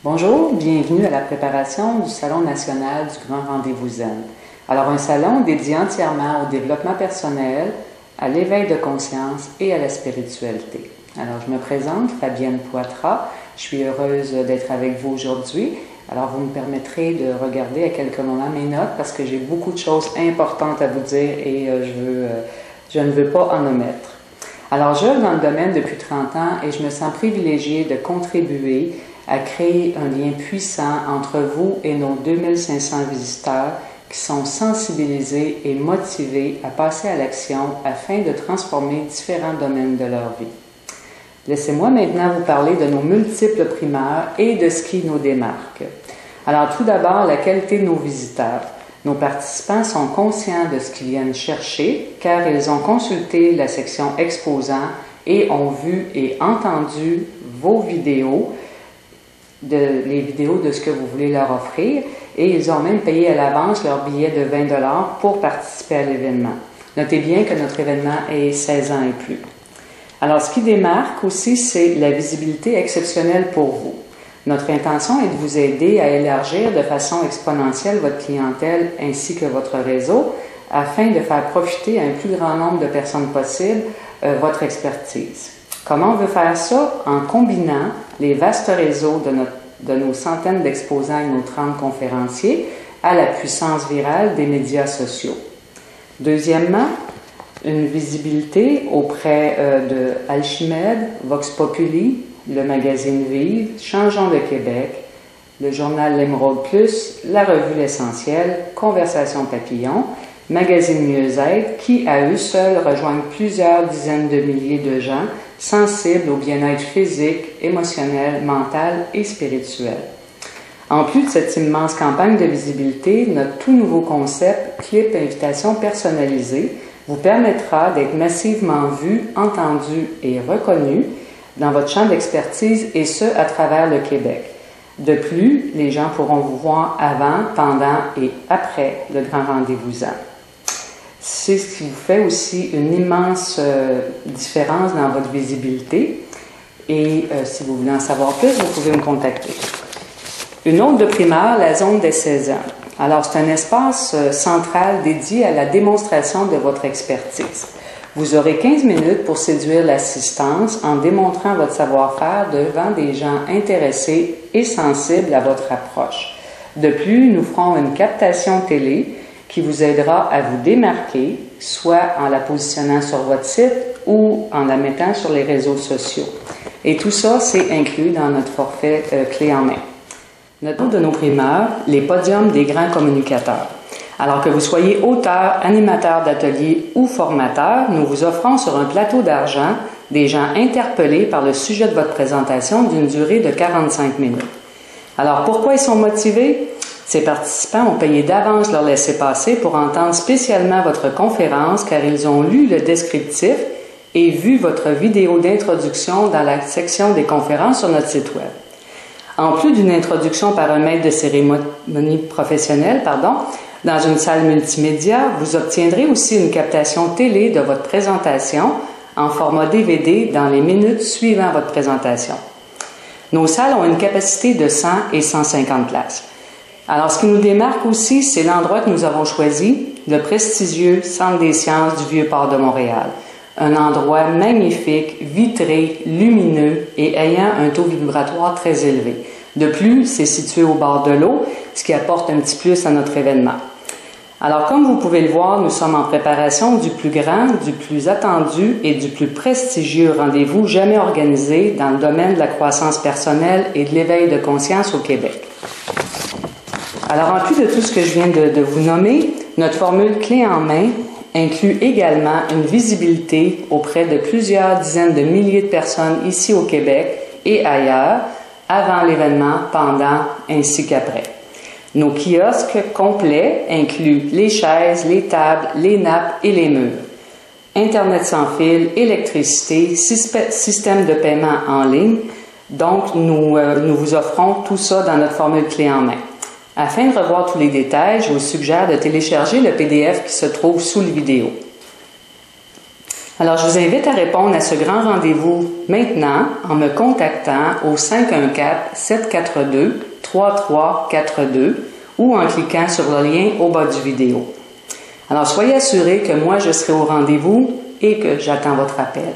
Bonjour, bienvenue à la préparation du Salon national du Grand Rendez-vous Zen. Alors, un salon dédié entièrement au développement personnel, à l'éveil de conscience et à la spiritualité. Alors, je me présente, Fabienne Poitras. Je suis heureuse d'être avec vous aujourd'hui. Alors, vous me permettrez de regarder à quelques moments mes notes parce que j'ai beaucoup de choses importantes à vous dire et je ne veux pas en omettre. Alors, j'œuvre dans le domaine depuis 30 ans et je me sens privilégiée de contribuer à créer un lien puissant entre vous et nos 2500 visiteurs qui sont sensibilisés et motivés à passer à l'action afin de transformer différents domaines de leur vie. Laissez-moi maintenant vous parler de nos multiples primeurs et de ce qui nous démarque. Alors tout d'abord, la qualité de nos visiteurs. Nos participants sont conscients de ce qu'ils viennent chercher car ils ont consulté la section exposants et ont vu et entendu vos vidéos, les vidéos de ce que vous voulez leur offrir, et ils ont même payé à l'avance leur billet de 20 $ pour participer à l'événement. Notez bien que notre événement est 16 ans et plus. Alors, ce qui démarque aussi, c'est la visibilité exceptionnelle pour vous. Notre intention est de vous aider à élargir de façon exponentielle votre clientèle ainsi que votre réseau afin de faire profiter à un plus grand nombre de personnes possible votre expertise. Comment on veut faire ça? En combinant les vastes réseaux de nos centaines d'exposants et nos 30 conférenciers à la puissance virale des médias sociaux. Deuxièmement, une visibilité auprès de Alchimède, Vox Populi, le magazine Vive, Changeons le Québec, le journal L'Émeraude Plus, la revue L'Essentiel, Conversation Papillon, magazine Mieux-être, qui à eux seuls rejoignent plusieurs dizaines de milliers de gens sensibles au bien-être physique, émotionnel, mental et spirituel. En plus de cette immense campagne de visibilité, notre tout nouveau concept Clip Invitation personnalisée vous permettra d'être massivement vu, entendu et reconnu dans votre champ d'expertise et ce, à travers le Québec. De plus, les gens pourront vous voir avant, pendant et après le Grand Rendez-vous Zen. C'est ce qui vous fait aussi une immense différence dans votre visibilité. Et si vous voulez en savoir plus, vous pouvez me contacter. Une autre de primeur, la zone des 16 ans. Alors, c'est un espace central dédié à la démonstration de votre expertise. Vous aurez 15 minutes pour séduire l'assistance en démontrant votre savoir-faire devant des gens intéressés et sensibles à votre approche. De plus, nous ferons une captation télé qui vous aidera à vous démarquer, soit en la positionnant sur votre site ou en la mettant sur les réseaux sociaux. Et tout ça, c'est inclus dans notre forfait clé en main. Notre de nos primeurs, les podiums des grands communicateurs. Alors que vous soyez auteur, animateur d'atelier ou formateur, nous vous offrons sur un plateau d'argent des gens interpellés par le sujet de votre présentation d'une durée de 45 minutes. Alors pourquoi ils sont motivés? Ces participants ont payé d'avance leur laissez-passer pour entendre spécialement votre conférence car ils ont lu le descriptif et vu votre vidéo d'introduction dans la section des conférences sur notre site web. En plus d'une introduction par un maître de cérémonie professionnel, dans une salle multimédia, vous obtiendrez aussi une captation télé de votre présentation en format DVD dans les minutes suivant votre présentation. Nos salles ont une capacité de 100 et 150 places. Alors, ce qui nous démarque aussi, c'est l'endroit que nous avons choisi, le prestigieux Centre des sciences du Vieux-Port de Montréal. Un endroit magnifique, vitré, lumineux et ayant un taux vibratoire très élevé. De plus, c'est situé au bord de l'eau, ce qui apporte un petit plus à notre événement. Alors, comme vous pouvez le voir, nous sommes en préparation du plus grand, du plus attendu et du plus prestigieux rendez-vous jamais organisé dans le domaine de la croissance personnelle et de l'éveil de conscience au Québec. Alors, en plus de tout ce que je viens de vous nommer, notre formule clé en main inclut également une visibilité auprès de plusieurs dizaines de milliers de personnes ici au Québec et ailleurs, avant l'événement, pendant ainsi qu'après. Nos kiosques complets incluent les chaises, les tables, les nappes et les murs. Internet sans fil, électricité, système de paiement en ligne. Donc, nous vous offrons tout ça dans notre formule clé en main. Afin de revoir tous les détails, je vous suggère de télécharger le PDF qui se trouve sous la vidéo. Alors, je vous invite à répondre à ce grand rendez-vous maintenant en me contactant au 514-742-3342 ou en cliquant sur le lien au bas du vidéo. Alors, soyez assurés que moi, je serai au rendez-vous et que j'attends votre appel.